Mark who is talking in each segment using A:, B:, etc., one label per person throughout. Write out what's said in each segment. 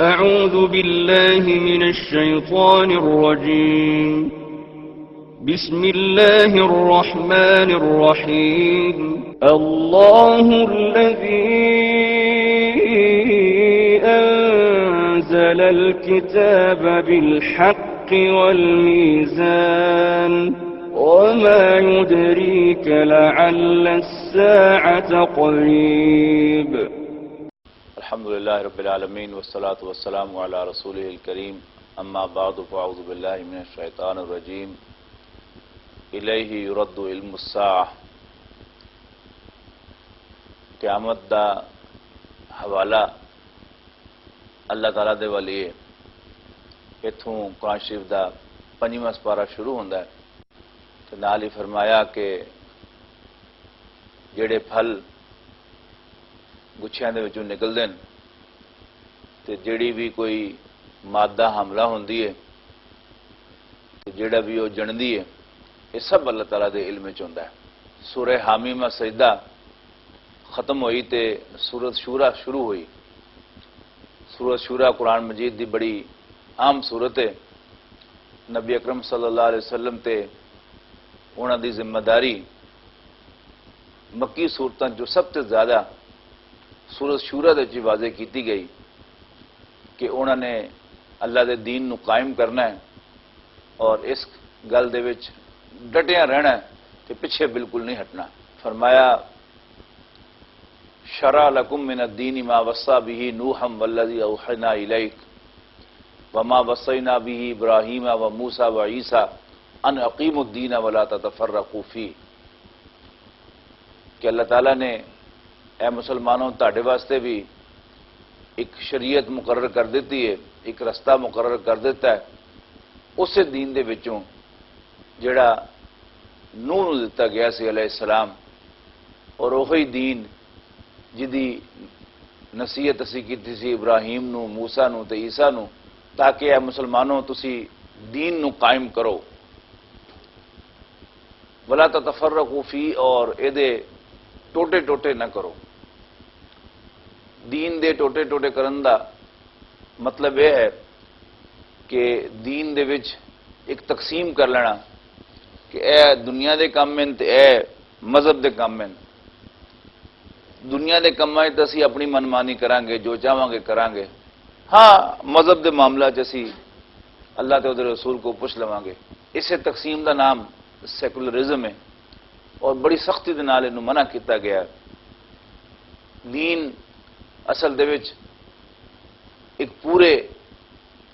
A: أعوذ بالله من الشيطان الرجيم بسم الله الرحمن الرحيم الله الذي أنزل الكتاب بالحق والميزان وما يدريك لعل الساعة قريب
B: الحمد للہ رب العالمین والصلاة والسلام علی رسولہ الکریم اما بعد فاعوذ باللہ من الشیطان الرجیم الیہ یرد علم الساعہ۔ قیامت دا حوالہ اللہ تعالیٰ دے والی ہے۔ اتھوں قرآن شریف دا 5واں سپارہ شروع ہوندا ہے تے نال ہی فرمایا کہ جڑے پھل گچھیاں دے وچوں نکلدے ہیں تے جڑی بھی کوئی مادہ حاملہ ہوندی ہے تے جڑا بھی وہ جندی ہے یہ سب اللہ تعالیٰ دے علم وچ ہوندا ہے۔ سورہ حامیمہ سجدہ ختم ہوئی تے سورۃ شورا شروع ہوئی۔ سورۃ شورا قرآن مجید دی بڑی عام سورت ہے۔ نبی اکرم صلی اللہ علیہ وسلم تے انہاں دی ذمہ داری مکی صورتاں جو سب سے زیادہ سورۃ شورا دے واضح کیتی گئی کہ انہوں نے اللہ دے دین نو قائم کرنا ہے اور اس گل دے وچ ڈٹیاں رہنا ہے کہ پیچھے بالکل نہیں ہٹنا۔ فرمایا شرع لکم من الدین ما وصى به نوحا والذی اوحینا الیک وما وصینا به ابراہیم وموسیٰ وعیسیٰ ان اقیموا الدین ولا تتفرقوا فیہ، کہ اللہ تعالیٰ نے اے مسلمانوں تہاڈے واسطے بھی ایک شریعت مقرر کر دیتی ہے، ایک رستہ مقرر کر دیتا ہے اس دین دے وچوں جڑا نوح نو دتا گیا سی علیہ السلام، اور وہی دین جدی نصیحت اسی کیتی سی ابراہیم نو، موسیٰ نو تے عیسیٰ نو، تاکہ اے مسلمانوں تسی دین نو قائم کرو، ولا تتفرقوا فی، اور اے دے ٹوٹے ٹوٹے نہ کرو۔ دین دے ٹوٹے ٹوٹے کرن دا مطلب یہ ہے کہ دین دے وچ ایک تقسیم کر لینا کہ اے دنیا دے کام ہیں تے اے مذہب دے کام ہیں۔ دنیا دے کاماں تے اسی اپنی منمانی کران گے، جو چاہواں گے کران گے، ہاں مذہب دے معاملہ چ اسی اللہ تے اودے رسول کو پوچھ لواں گے۔ اسے تقسیم دا نام سیکولرزم ہے اور بڑی سختی دے نال اینوں منع کیتا گیا ہے۔ دین اصل دے وچ ایک پورے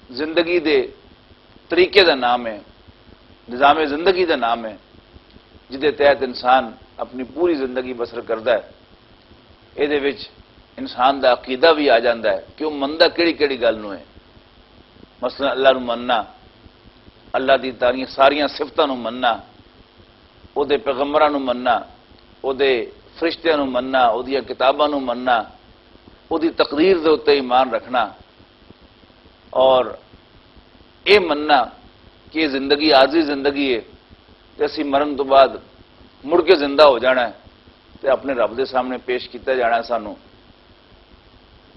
B: زندگی دے طریقے دا نام ہے، نظام زندگی دا نام ہے جدے تحت انسان اپنی پوری زندگی بسر کردا ہے۔ اے دے وچ انسان دا عقیدہ بھی آ جاندا ہے کہ وہ مندا کیڑی کیڑی گل نو ہے، مثلا اللہ نو مننا، اللہ دی ساریاں صفتاں نو مننا، او دے پیغمبراں نو مننا، او دے فرشتیاں نو مننا، او دی کتاباں نو مننا، او دی تقدیر دے اوتے ایمان رکھنا، اور اے مننا کہ زندگی عارضی زندگی ہے تے اسی مرن تو بعد مڑ کے زندہ ہو جانا ہے تے اپنے رب دے سامنے پیش کیتا جانا ہے سانو۔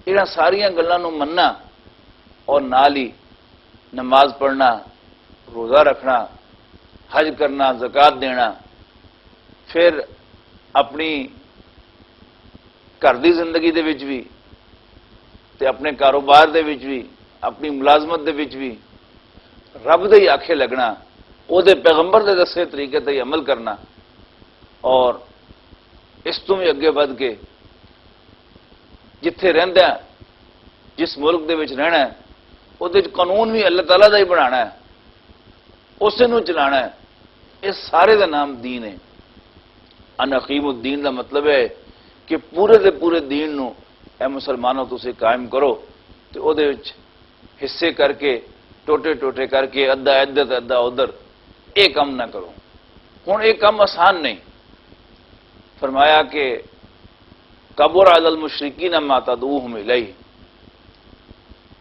B: انہاں ساریاں گلاں نو مننا اور نال ہی نماز پڑھنا، روزہ رکھنا، حج کرنا، زکوٰۃ دینا، پھر اپنی گھر دی زندگی دے وچ بھی تے اپنے کاروبار دے وچ بھی، اپنی ملازمت دے وچ بھی رب دے ہی آکھے لگنا، او دے پیغمبر دے دسے طریقے تے عمل کرنا، اور اس تو بھی اگے ود کے جتھے رہندا ہے، جس ملک دے وچ رہنا ہے، او دے قانون بھی اللہ تعالیٰ دا ہی بنانا ہے، اسے نو چلانا ہے۔ اس سارے دا نام دین ہے۔ ان اقیم الدین دا مطلب ہے کہ پورے دے پورے دین نو اے مسلمانوں تسی قائم کرو تے او دے وچ حصے کر کے ٹوٹے ٹوٹے کر کے ادھا ادھر تے ادھا ادھر اے کام نہ کرو۔ ہن اے کام آسان نہیں۔ فرمایا کہ کبر علی المشرکین ما تدعوہم الیہ،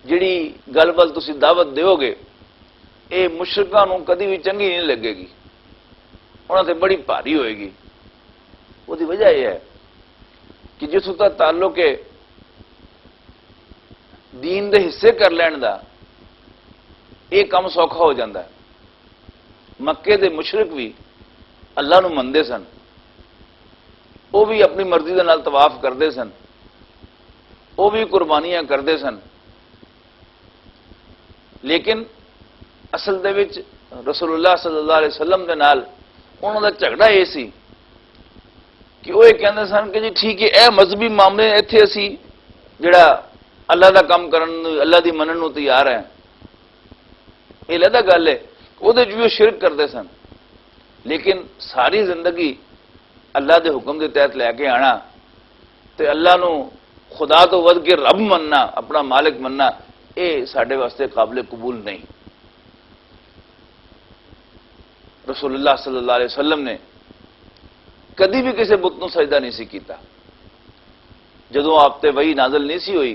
B: جڑی گل ول تسی دعوت دیو گے اے مشرکاں نوں کدی بھی چنگی نہیں لگے گی، انہاں تے بڑی بھاری ہوئے گی۔ وہ دی وجہ یہ ہے کہ جس کا تعلق ہے دین دے حصے کر لین دا یہ کم سوکھا ہو جاتا ہے۔ مکے دے مشرک بھی اللہ نو مندے سن، وہ بھی اپنی مرضی دے نال طواف کرتے سن، وہ بھی قربانیاں کرتے سن، لیکن اصل دے وچ رسول اللہ صلی اللہ علیہ وسلم دے نال انہوں دا جھگڑا یہ سی کہ وہ یہ کہتے سن کہ جی ٹھیک ہے اے مذہبی معاملے اتنے اسی جڑا اللہ دا کام کرن اللہ دی منن نو تیار ہے، یہ علیحدہ گل ہے، وہ بھی شرک کرتے سن، لیکن ساری زندگی اللہ دے حکم دے تحت لے کے آنا تے اللہ نو خدا تو ود کے رب مننا، اپنا مالک مننا، یہ سارے واسطے قابل قبول نہیں۔ رسول اللہ صلی اللہ علیہ وسلم نے کدی بھی کسی بت نو سجدہ نہیں سی کیتا، جدوں آپ تے وحی نازل نہیں سی ہوئی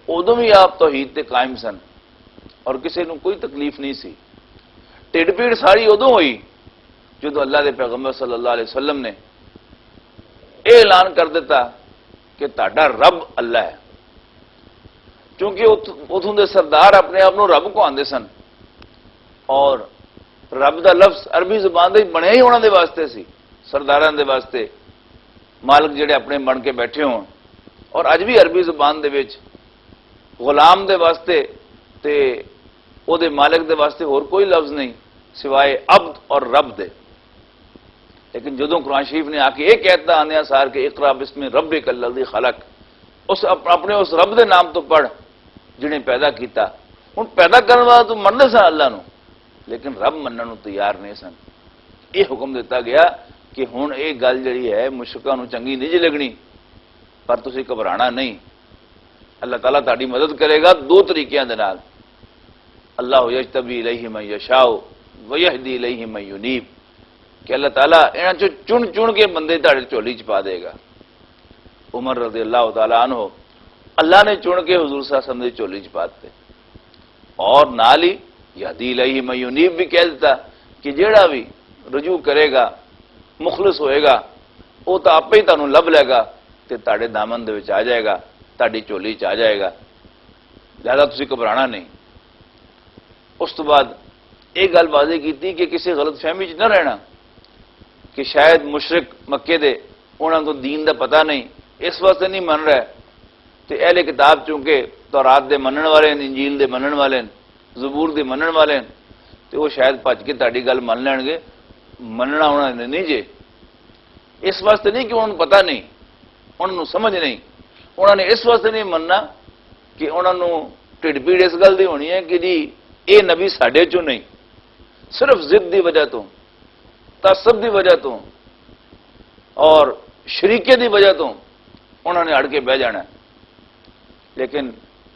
B: ادوں بھی آپ توحید تے قائم سن اور کسی نو کوئی تکلیف نہیں سی۔ ٹھڈ پیڑ ساری ادوں ہوئی جدوں اللہ دے پیغمبر صلی اللہ علیہ وسلم نے اے اعلان کر دیتا کہ تہاڈا رب اللہ ہے، کیونکہ اتوں دے سردار اپنے آپ نو رب کو آندے سن، اور رب دا لفظ عربی زبان دے بنیا ہی انہاں دے واسطے سی، سرداراں دے واسطے، مالک جڑے اپنے بن کے بیٹھے ہون، اور اج بھی عربی زبان دے وچ غلام دے واسطے تے او دے مالک دے واسطے اور کوئی لفظ نہیں سوائے عبد اور رب دے۔ لیکن جدوں قرآن شریف نے آ کے یہ کہتا آنے سار کہ اقرا بسم ربک الذی خلق، اس اپنے اس رب دے نام تو پڑھ جنہیں پیدا کیتا۔ ہن پیدا کرنے والا تو مننے سن اللہ نو، لیکن رب منن نو تیار نہیں سن۔ یہ حکم دیتا گیا کہ ہن یہ گل جڑی ہے مشرکاں نو چنگی نہیں جی لگنی، پر تسی گھبرانا نہیں، اللہ تعالیٰ تہاڈی مدد کرے گا دو طریقیاں دے نال۔ اللہ یجتبی الیہ من یشاء ویہدی الیہ من ینیب، کہ اللہ تعالیٰ انہاں چوں چن چن کے بندے تہاڈے جھولی چ پا دے گا۔ عمر رضی اللہ تعالیٰ عنہ اللہ نے چن کے حضور صلی اللہ علیہ وسلم دی جھولی چ پا دیتے، اور نال ہی یہدی الیہ من ینیب بھی کہہ دیتا کہ جیڑا بھی رجوع کرے گا مخلص ہوئے گا وہ تو آپ ہی تانوں لب لے گا تے تہاڈے دامن دے وچ آ جائے گا، تہاڈی جھولی چ آ جائے گا، لہذا تسی گھبرانا نہیں۔ اس تو بعد ایک گل واضح کی کہ کسی غلط فہمی چ نہ رہنا کہ شاید مشرک مکے دے انہاں کو دین دا پتہ نہیں اس واسطے نہیں من رہا تے اہل کتاب چونکہ تورات دے منن والے ہیں، انجیل دے منن والے ہیں، زبور دے منن والے ہیں، تے وہ شاید بھج کے تہاڈی گل من لین گے، مننا انہاں نے نہیں جے، اس واسطے نہیں کہ انہوں نے پتہ نہیں، انہوں نے سمجھ نہیں، انہوں نے اس واسطے نہیں مننا کہ انہوں نے ٹھڈ پیڑ اس گل دی ہونی ہے کہ جی اے نبی ساڈے چوں نہیں، صرف ضد دی وجہ تو، تعصب دی وجہ تو اور شریکے دی وجہ تو انہوں نے اڑ کے بہ جانا ہے۔ لیکن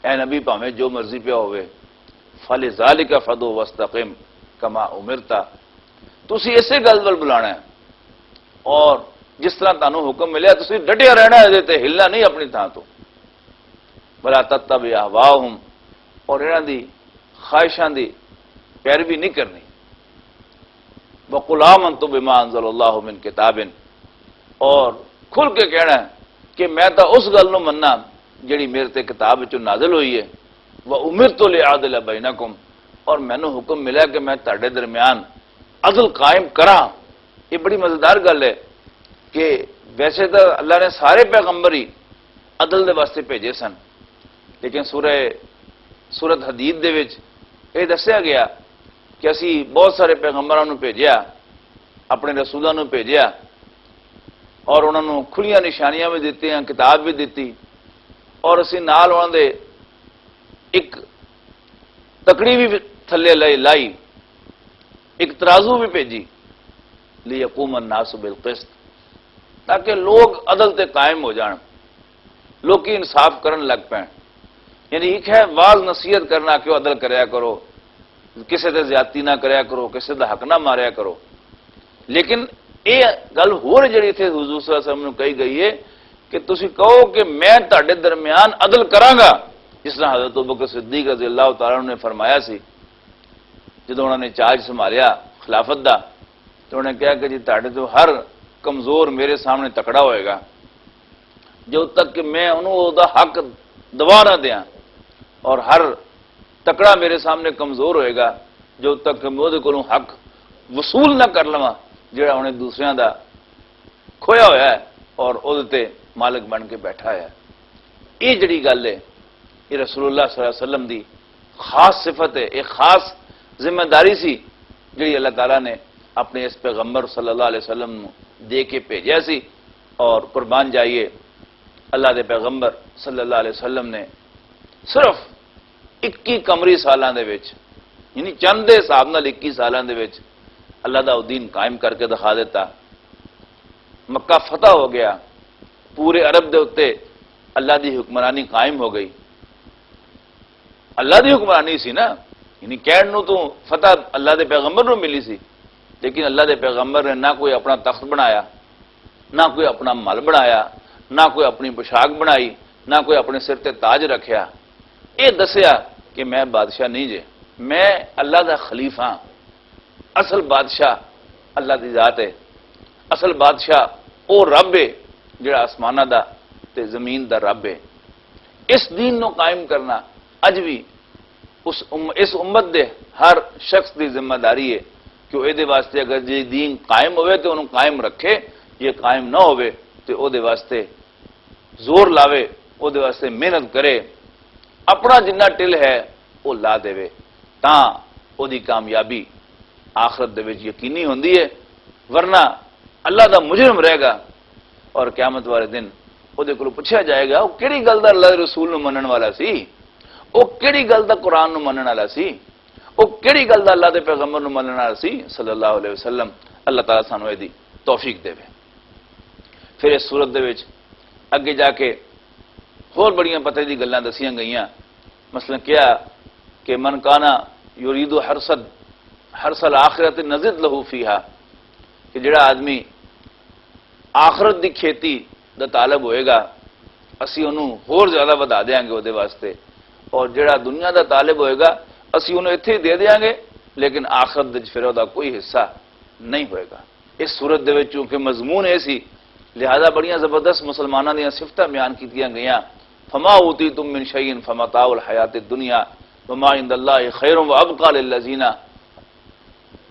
B: اے نبی پاویں جو مرضی پیا ہوئے فلذالک فدع واستقم کما امرتا، تسی اسی گل ول بلانا ہے اور جس طرح تانوں حکم ملیا تسی ڈٹیا رہنا ہے، تے ہلنا نہیں اپنی تھان تو، بلا تتبع اہواہم، اور انہاں دی خواہشاں دی پیروی نہیں کرنی۔ وَقُلْ آمَنْتُ بِمَا أَنزَلَ اللَّهُ مِنْ كِتَابٍ، اور کھل کے کہنا ہے کہ میں تو اس گل نو مننا جڑی میرے تے کتاب وچوں نازل ہوئی ہے، وَأُمِرْتُ لِأَعْدِلَ بَيْنَكُمْ، اور مینوں حکم ملا کہ میں تہاڈے درمیان عدل قائم کراں۔ یہ بڑی مزیدار گل ہے کہ ویسے تو اللہ نے سارے پیغمبر ہی عدل دے واسطے بھیجے سن، لیکن سورت حدید دے وچ یہ دسیا گیا کہ اسی بہت سارے پیغمبراں نوں بھیجیا، اپنے رسولاں نوں بھیجیا، اور انہوں نے کھلیاں نشانیاں بھی دیتی ہیں، کتاب بھی دیتی، اور اسی نال انہوں دے ایک تکڑی بھی تھلے لائی، ایک ترازو بھی بھیجی، لیقوم الناس بالقسط، تاکہ لوگ عدل تے قائم ہو جان، لوگ کی انصاف کرن لگ پین۔ یعنی ایک ہے واز نصیحت کرنا کہ عدل کریا کرو، کسی تے زیادتی نہ کریا کرو، کسی دا حق نہ ماریا کرو، لیکن یہ گل ہور جڑی تھے حضور صلی اللہ علیہ وسلم نے کہی گئی ہے کہ تسی کہو کہ میں تہاڈے درمیان عدل کراں گا، جس طرح حضرت ابوبکر صدیق رضی اللہ تعالیٰ عنہ نے فرمایا سی جدوں انہوں نے چارج سنبھالیا خلافت دا، تو انہوں نے کہا کہ جی تہاڈے تو ہر کمزور میرے سامنے تکڑا ہوئے گا، جب تک کہ میں انہوں دا حق دبا نہ دیاں، اور ہر تکڑا میرے سامنے کمزور ہوئے گا جو تک میں کو حق وصول نہ کر لواں جڑا انہیں دوسرے دا کھویا ہوا ہے اور وہ مالک بن کے بیٹھا ہے۔ یہ جڑی گل ہے یہ رسول اللہ صلی اللہ علیہ وسلم دی خاص صفت ہے، ایک خاص ذمہ داری سی جڑی اللہ تعالیٰ نے اپنے اس پیغمبر صلی اللہ علیہ وسلم نو دے کے بھیجا سی۔ اور قربان جائیے اللہ دے پیغمبر صلی اللہ علیہ وسلم نے صرف 21 قمری سالاں دے وچ یعنی چند دے حساب نال 21 سالاں دے وچ اللہ دا دین قائم کر کے دکھا دیتا۔ مکہ فتح ہو گیا، پورے عرب دے اتے اللہ دی حکمرانی قائم ہو گئی۔ اللہ دی حکمرانی سی نا، یعنی کہن نو تو فتح اللہ دے پیغمبر نو ملی سی، لیکن اللہ دے پیغمبر نے نہ کوئی اپنا تخت بنایا، نہ کوئی اپنا مل بنایا، نہ کوئی اپنی پوشاک بنائی، نہ کوئی اپنے سر تے تاج رکھیا۔ یہ دسیا کہ میں بادشاہ نہیں جے، میں اللہ دا خلیفہ ہاں۔ اصل بادشاہ اللہ دی ذات ہے، اصل بادشاہ او رب ہے جڑا آسمانہ دا تے زمین دا رب ہے۔ اس دین نو قائم کرنا اج بھی اس امت دے ہر شخص دی ذمہ داری ہے کہ وہ دے واسطے اگر جی دین قائم ہوئے تو انہوں قائم رکھے، یہ قائم نہ ہوئے تو وہ دے واسطے زور لاوے، وہ دے واسطے محنت کرے، اپنا جنہ ٹل ہے وہ لا دے تاں وہ دی کامیابی آخرت دے وچ یقینی ہوندی ہے، ورنہ اللہ دا مجرم رہے گا اور قیامت والے دن وہ دے کولو پوچھا جائے گا وہ کیڑی گل دا اللہ دے رسول نو منن والا سی، وہ کیڑی گل دا قرآن نو منن والا سی، وہ کیڑی گل دا اللہ دے پیغمبر نو منن والا سی صلی اللہ علیہ وسلم۔ اللہ تعالیٰ سانو دی توفیق دے۔ پھر اس صورت دے وچ اگے جا کے اور بڑیاں پتہ دی گلاں دسیاں گئیاں، مثلا کیا کہ من کانا یرید حرث الآخرت نزد لہ فیہا، کہ جڑا آدمی آخرت دی کھیتی دا طالب ہوئے گا اسی انہوں اور زیادہ بدا دیاں گے وہ دے واسطے، اور جڑا دنیا دا طالب ہوئے گا اسی انہوں اتھے دے دیاں گے لیکن آخرت دے پھر دا کوئی حصہ نہیں ہوئے گا۔ اس صورت دے وچ چونکہ مضمون ایسی لہذا بڑیاں زبردست مسلمانوں دیا صفتاں بیان کیتیاں گئیاں، فما اوتیتم من شیء فمتاع الحیات الدنیا وما عند اللہ خیر وابقى للذین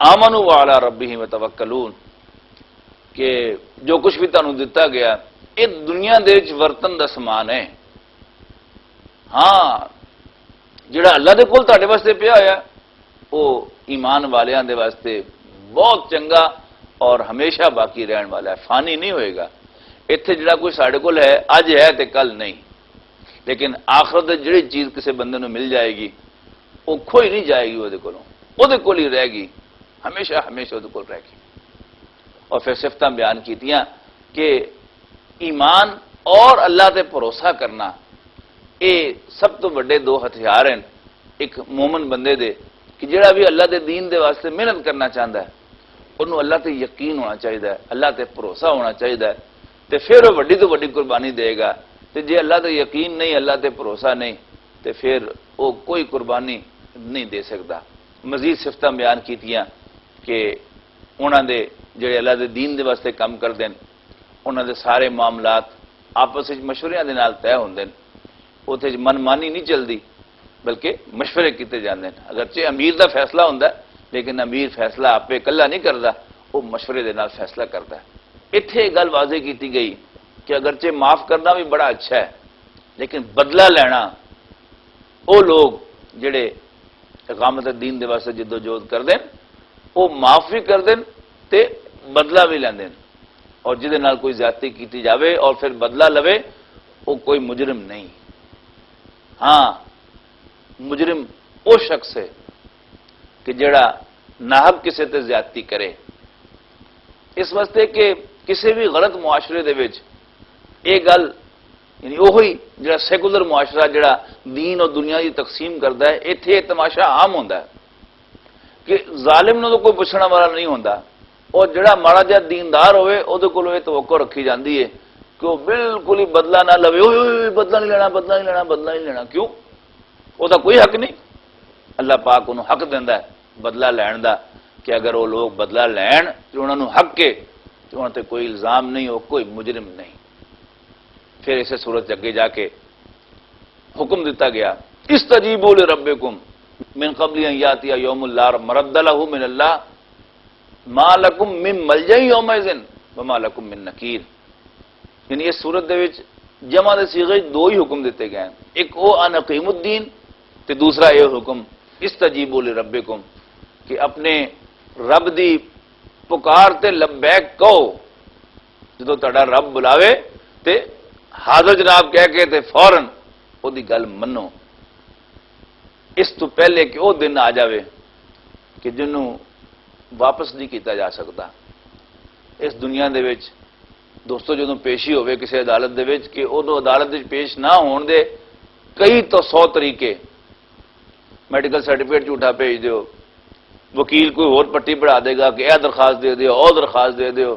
B: آمنوا وعلی ربہم یتوکلون، کہ جو کچھ بھی تانوں دتا گیا یہ دنیا دے وچ ورتن دا سامان ہے، ہاں جڑا اللہ دے کول تہاڈے واسطے پیا ہویا وہ ایمان والیاں دے واسطے بہت چنگا اور ہمیشہ باقی رہن والا ہے، فانی نہیں ہوئے گا۔ اتنے جڑا کوئی ساڑھے کول ہے اج ہے تے کل نہیں، لیکن آخرت جڑی چیز کسی بندے نو مل جائے گی وہ کھوئی نہیں جائے گی، وہ کول ہی رہے گی، ہمیشہ ہمیشہ وہ کول رہے گی۔ اور پھر صفتاں بیان کیتیاں کہ ایمان اور اللہ تے بھروسہ کرنا یہ سب تو بڑے دو ہتھیار ہیں ایک مومن بندے دے، کہ جڑا بھی اللہ دے دین دے واسطے محنت کرنا چاہتا ہے انہوں اللہ تے یقین ہونا چاہیے، اللہ تے بھروسہ ہونا چاہیے، تے پھر وہ وڈی تو وڈی قربانی دے گا۔ تے جے اللہ تے یقین نہیں، اللہ تے بھروسہ نہیں، تے پھر وہ کوئی قربانی نہیں دے سکتا۔ مزید صفتاں بیان کیتیاں کہ انہاں دے جڑے اللہ دے دین دے واسطے کام کردے ہیں انہاں دے سارے معاملات آپس وچ مشورے دے نال طے ہوندے ہیں، اوتھے من مانی نہیں چلدی بلکہ مشورے کیتے جاندے ہیں۔ اگرچہ امیر دا فیصلہ ہوندا ہے لیکن امیر فیصلہ آپے کلا نہیں کرتا، وہ مشورے دے نال فیصلہ کرتا ہے۔ اتھے گل واضح کیتی گئی کہ اگرچہ معاف کرنا بھی بڑا اچھا ہے لیکن بدلہ لینا وہ لوگ جڑے اقامت دین دے واسطے جدوجہد کردے وہ معاف بھی کردے تے بدلہ بھی لیندے، اور جہدے نال کوئی زیادتی کیتی جاوے اور پھر بدلہ لوے وہ کوئی مجرم نہیں۔ ہاں مجرم وہ شخص ہے کہ جڑا ناحق کسے تے زیادتی کرے، اس واسطے کہ کسی بھی غلط معاشرے دے وچ یہ گل یعنی وہی جڑا سیکولر معاشرہ جڑا دین اور دنیا کی تقسیم کرتا ہے اتنے یہ تماشا عام ہوتا ہے کہ ظالم نو تو کوئی پوچھنا والا نہیں ہوتا، اور جڑا ماڑا جہا دیندار ہوئے وہ یہ توقع رکھی جاتی ہے کہ وہ بالکل ہی بدلہ نہ لوے، بدلہ نہیں لینا بدلہ نہیں لینا بدلہ نہیں لینا، کیوں؟ وہ کوئی حق نہیں۔ اللہ پاک انہوں حق دینا ہے بدلہ لین دا کہ اگر وہ لوگ بدلہ لین تو انہوں نے حق کے تو انہوں تے کوئی الزام نہیں ہو، کوئی مجرم نہیں۔ پھر اسے صورت اگے جا کے حکم دیتا گیا استجیبوا لربکم من قبل ان یاتی یوم لا مرد لہ من اللہ ما لکم من ملجأ یومئذ وما لکم من نکیر. یعنی اس صورت دے وچ جمع دے صیغے دو ہی حکم دیتے گئے ہیں، ایک او ان اقیم الدین تے دوسرا یہ حکم استجیبوا لربکم کہ اپنے رب دی پکار تے لبیک کہو. جدو تہاڈا رب بلاوے تے حاضر جناب کہہ کے تے فوراً او دی گل منو. اس تو پہلے کہ وہ دن آ جاوے کہ جنوں واپس نہیں کیتا جا سکتا. اس دنیا دے وچ دوستو جدوں پیشی ہوئے کسی عدالت دے وچ کہ ادو عدالت وچ پیش نہ ہون دے کئی تو 100 طریقے. میڈیکل سرٹیفکیٹ جھوٹا بھیج دیو، وکیل کوئی اور پٹی پڑھا دے گا کہ اے درخواست دے دیو او درخواست دے دیو،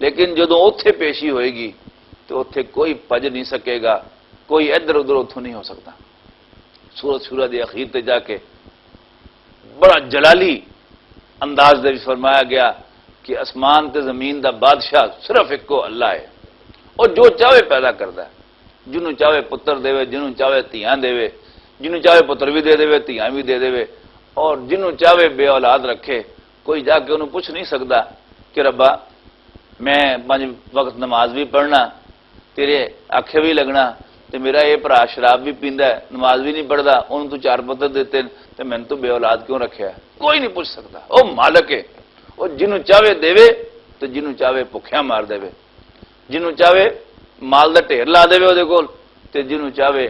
B: لیکن جدوں اوتھے پیشی ہوئے گی تو اوتھے کوئی پج نہیں سکے گا، کوئی ادھر ادھر اتھوں نہیں ہو سکتا. سورت شورا دی اخیر تے جا کے بڑا جلالی انداز دے فرمایا گیا کہ اسمان تے زمین دا بادشاہ صرف ایک کو اللہ ہے، اور جو چاہے پیدا کرتا ہے، جنوں چاہے پتر دے، جنوں چاہے تیاں دے، جنوں چاہے پتر بھی دے دے تیاں بھی دے دے، اور جنوں چاہے بے اولاد رکھے. کوئی جا کے انہوں پوچھ نہیں سکتا کہ ربا میں 5 وقت نماز بھی پڑھنا، تیرے آکھے بھی لگنا، تے میرا یہ بھرا شراب بھی پیندا ہے، نماز بھی نہیں پڑھتا، انہوں تو 4 پتر دیتے تے میں تو بے اولاد کیوں رکھیا ہے. کوئی نہیں پوچھ سکتا. او مالک ہے، وہ جنوں چاہے دے تو جنوں چاہے بھکھیا مار دے، جنوں چاہے مال دا ڈھیر لا دے وہ کول تے جنوں چاہے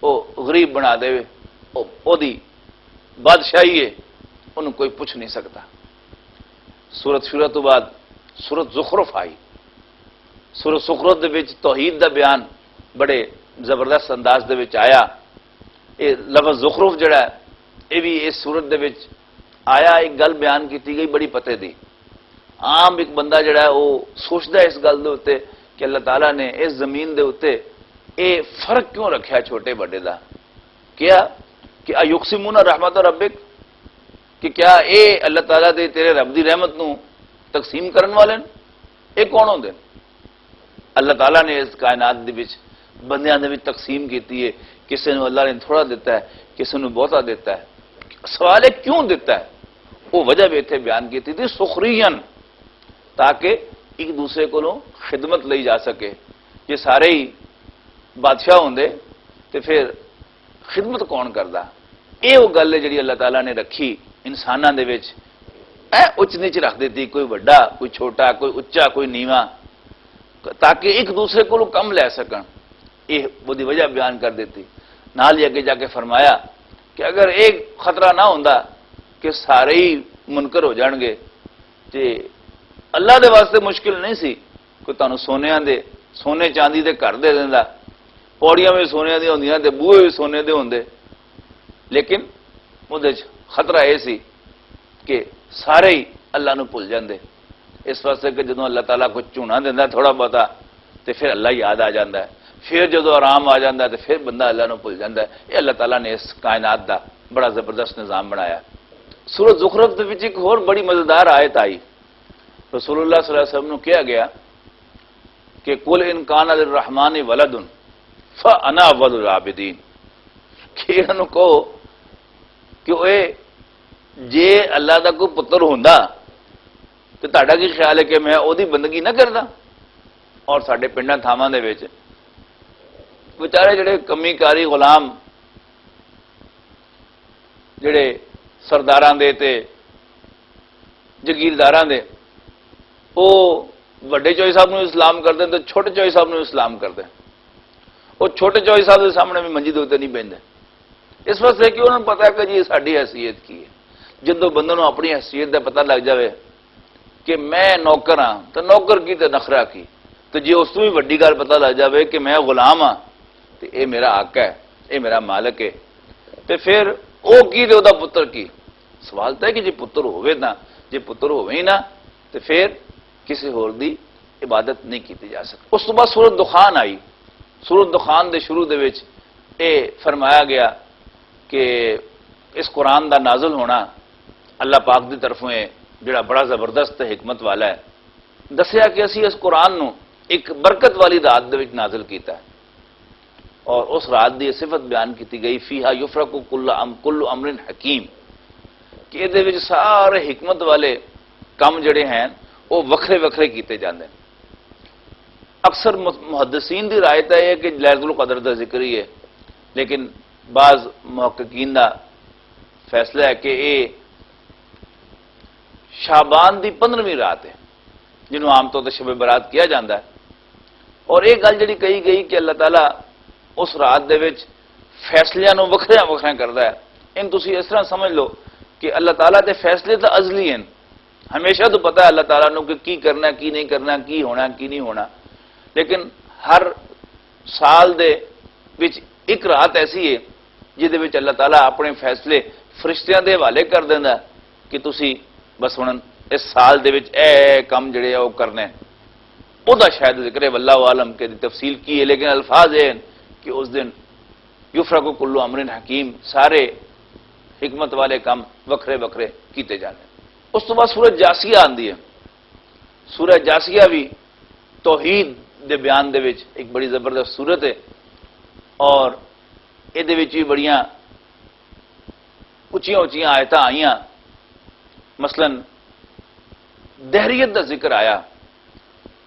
B: وہ غریب بنا دے. او دی بادشاہی ہے، انہوں کوئی پوچھ نہیں سکتا. سورت شورا تو بعد سورت زخرف آئی. سورت زخرف دے وچ توحید دا بیان بڑے زبردست انداز دے وچ آیا. یہ لفظ زخرف جڑا ہے یہ بھی اس سورت دے وچ آیا. ایک گل بیان کی گئی بڑی پتے دی. عام ایک بندہ جڑا ہے وہ سوچتا ہے اس گل دے اوتے کہ اللہ تعالیٰ نے اس زمین دے اوتے اے فرق کیوں رکھا چھوٹے بڑے دا. کیا کہ ایقسمون رحمت ربک، کہ کیا اے اللہ تعالیٰ دے تیرے رب دی رحمت نو تقسیم کرن والے اے کون ہوندے؟ اللہ تعالیٰ نے اس کائنات دے وچ بندیاں دے وچ تقسیم کیتی ہے. کسی نو اللہ نے تھوڑا دیتا ہے، کسی نو بہتا دیتا ہے. سوال ہے کیوں دیتا ہے؟ وہ وجہ بھی اتنے بیان کی تھی سخرین، تاکہ ایک دوسرے کو خدمت لئی جا سکے. یہ سارے ہی بادشاہ ہوندے تو پھر خدمت کون کردا؟ یہ وہ گل ہے جڑی اللہ تعالیٰ نے رکھی انساناں دے وچ. اچ نیچ رکھ دیتی، کوئی وڈا کوئی چھوٹا، کوئی اچا کوئی نیواں، تاکہ ایک دوسرے کو کم لے سکن. یہ وہ وجہ بیان کر دیتی. نال ہی اگے جا کے فرمایا کہ اگر ایک خطرہ نہ ہوندا کہ سارے ہی منکر ہو جان گے تے اللہ دے واسطے مشکل نہیں سی کوئی تانوں سونے چاندی دے گھر دے دیندا، پوڑیاں بھی سونے دی ہوندیاں تے بوئے بھی سونے دے ہوندے. لیکن اودے وچ خطرہ یہ سی کہ سارے ہی اللہ نو بھول جاندے. اس واسطے کہ جدوں اللہ تعالیٰ کو چونا دیندا تھوڑا بہتا تے پھر اللہ یاد آ جاندا ہے، پھر جدو آرام آ جاتا ہے تو پھر بندہ اللہ نو بھول جاتا ہے. یہ اللہ تعالیٰ نے اس کائنات دا بڑا زبردست نظام بنایا. سورت زخرف دے وچ ایک اور بڑی مزیدار آیت آئی. رسول اللہ صلی اللہ علیہ وسلم نو کہا گیا کہ قل ان کان للرحمن ولد فانا اول العابدین، کہ انہوں کہو کہ اے جے اللہ دا کوئی پتر ہوندا تو تہاڈا کی خیال ہے کہ میں او دی بندگی نہ کردا. اور ساڈے پنڈاں تھاواں دے وچ بیچارے جڑے کمی کاری غلام جڑے سرداراں دے تے جگیرداراں دے وہ وڈے چوئی صاحب نو اسلام کرتے تو چھوٹے چوئی صاحب نو اسلام کرتے. وہ چھوٹے چوئی صاحب کے سامنے بھی منجی دے اوتے نہیں بہندے، اس واسطے کہ انہوں نے پتا ہے کہ جی ساری حیثیت کی ہے. جدو بندے نو اپنی حیثیت کا پتہ لگ جاوے کہ میں نوکر ہاں تو نوکر کی تو نخرا کی، تو جی اس تو بھی وڈی گل پتہ لگ جاوے کہ میں غلام ہاں تو اے میرا حق ہے، اے میرا مالک ہے، تو پھر او کی تے او دا پتر کی. سوال تو ہے کہ جی پتر ہوئے نا، جی پتر ہوئے ہی نا تو پھر کسی ہور دی عبادت نہیں کی جا سکتی. اس تو بعد سورت دخان آئی. سورت دخان دے شروع دے وچ اے فرمایا گیا کہ اس قرآن دا نازل ہونا اللہ پاک دی طرفوں ہے جڑا بڑا زبردست حکمت والا ہے. دسیا کہ اسی اس قرآن نو ایک برکت والی رات دے وچ نازل کیتا ہے، اور اس رات دی صفت بیان کی گئی فیہا یفرق کل امر حکیم کہ یہ وچ سارے حکمت والے کام جڑے ہیں وہ وکھرے وکھرے کیتے جاندے ہیں. اکثر محدثین دی رائے ہے کہ لیلۃ القدر دا ذکر ہی ہے، لیکن بعض محققین دا فیصلہ ہے کہ یہ شعبان دی 15ویں رات ہے جنہوں عام طور پر شب برات کیا جاتا ہے. اور ایک گل جڑی کہی گئی کہ اللہ تعالیٰ اس رات دے وچ فیصلیاں نو وکھریاں وکھریاں کردا ہے. ان تسی اس طرح سمجھ لو کہ اللہ تعالیٰ دے فیصلے تو ازلی ہیں، ہمیشہ تو پتہ ہے اللہ تعالیٰ نو کہ کی کرنا کی نہیں کرنا، کی ہونا کی نہیں ہونا، لیکن ہر سال دے وچ ایک رات ایسی ہے جہدے وچ اللہ تعالیٰ اپنے فیصلے فرشتیاں دے حوالے کر دیندا ہے کہ تسی بس ہن اس سال دے وچ اے کام جڑے وہ کرنے. او دا شاید ذکر ہے واللہ عالم کے تفصیل کی ہے، لیکن الفاظ ہیں کہ اس دن یفرق کل امر حکیم، سارے حکمت والے کام وکھرے وکھرے کیتے جانے. اس تو بعد سورہ جاسیہ آندی ہے. سورہ جاسیہ بھی توحید دے بیان دے وچ ایک بڑی زبردست سورت ہے، اور یہ بھی بڑیاں اچیاں اچیاں آیتاں آئیاں. مثلا دہریت دا ذکر آیا،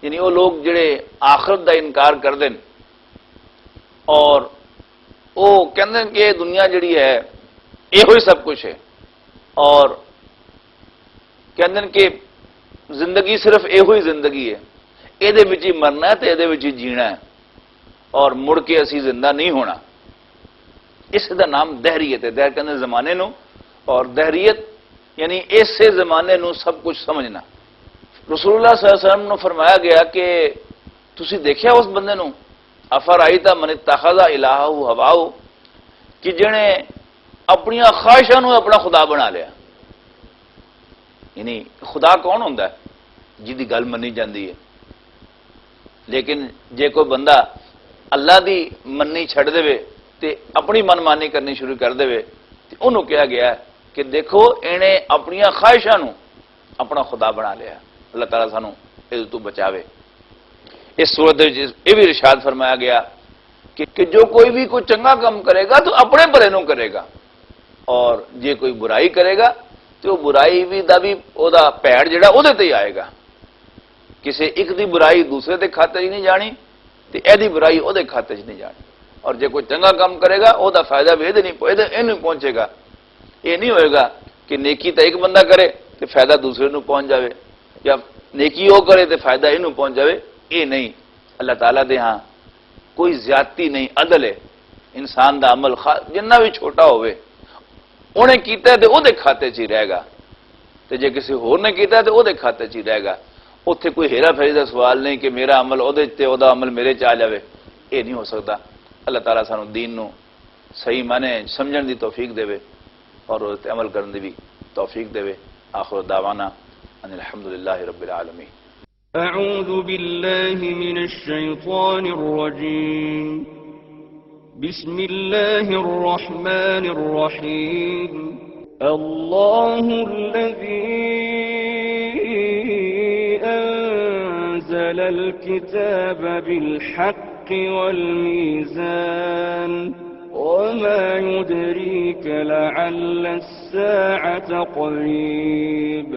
B: یعنی وہ لوگ جڑے آخرت دا انکار کر دیں اور وہ کہندے ہیں کہ دنیا جڑی ہے یہ ہوئی سب کچھ ہے، اور کہندے ہیں کہ زندگی صرف یہ ہوئی زندگی ہے، یہ ہی مرنا ہے تو یہ ہی جینا ہے، اور مڑ کے اسی زندہ نہیں ہونا. اس دا نام دہریت ہے. دہر کہندے زمانے نو، اور دہریت یعنی ایسے زمانے نو سب کچھ سمجھنا. رسول اللہ صلی اللہ علیہ وسلم نے فرمایا گیا کہ تسی دیکھیا اس بندے نو افرائیتا من اتخذ الہہ ہواہ، کہ جنے اپنی خواہشاں نو اپنا خدا بنا لیا. یعنی خدا کون ہوندا ہے؟ جی گل منی جاندی ہے. لیکن جے کوئی بندہ اللہ دی منی چھڑ دے تے اپنی من مانی کرنی شروع کر دے تے انہوں کہا گیا ہے کہ دیکھو انہیں اپنی خواہشاں نو اپنا خدا بنا لیا. اللہ تعالیٰ سانو اس تو بچاوے. اس صورت یہ بھی ارشاد فرمایا گیا کہ جو کوئی بھی کوئی چنگا کام کرے گا تو اپنے بھلے نو کرے گا، اور جے کوئی برائی کرے گا تو وہ برائی بھی دا بھی او دا پیڑ جڑا او دے تے ہی آئے گا. کسی ایک دی برائی دوسرے دے کھاتے ہی نہیں جانی تے اے دی برائی او دے کھاتے ہی نہیں جانی. اور جے کوئی چنگا کام کرے گا او دا فائدہ بھی نہیں پہنچے گا. یہ نہیں ہوئے گا کہ نیکی تو ایک بندہ کرے تو فائدہ دوسرے نو پہنچ جاوے، یا نیکی وہ کرے تو فائدہ یہ پہنچ جاوے. یہ نہیں. اللہ تعالیٰ دے ہاں کوئی زیادتی نہیں، عدل ہے. انسان دا عمل جنہ بھی چھوٹا ہوئے انہیں کیتا ہے تو وہ دے کھاتے چ ہی رہے گا، تو جے کسی ہور نے کیتا ہے تو وہ دے کھاتے چ ہی رہے گا. اتنے کوئی ہیرا پھیری کا سوال نہیں کہ میرا عمل وہ دا عمل میرے چ آ جائے. یہ نہیں ہو سکتا. اللہ تعالیٰ سانو دین نو صحیح معنی سمجھن دی توفیق دے اور اس عمل کرنے دی بھی توفیق دے. آخر دعوانا ان الحمدللہ رب العالمین.
A: اعوذ باللہ من الشیطان الرجیم. بسم اللہ الرحمن الرحیم. اللہ الذی انزل الكتاب بالحق والمیزان وما يدريك لعل الساعة قريب.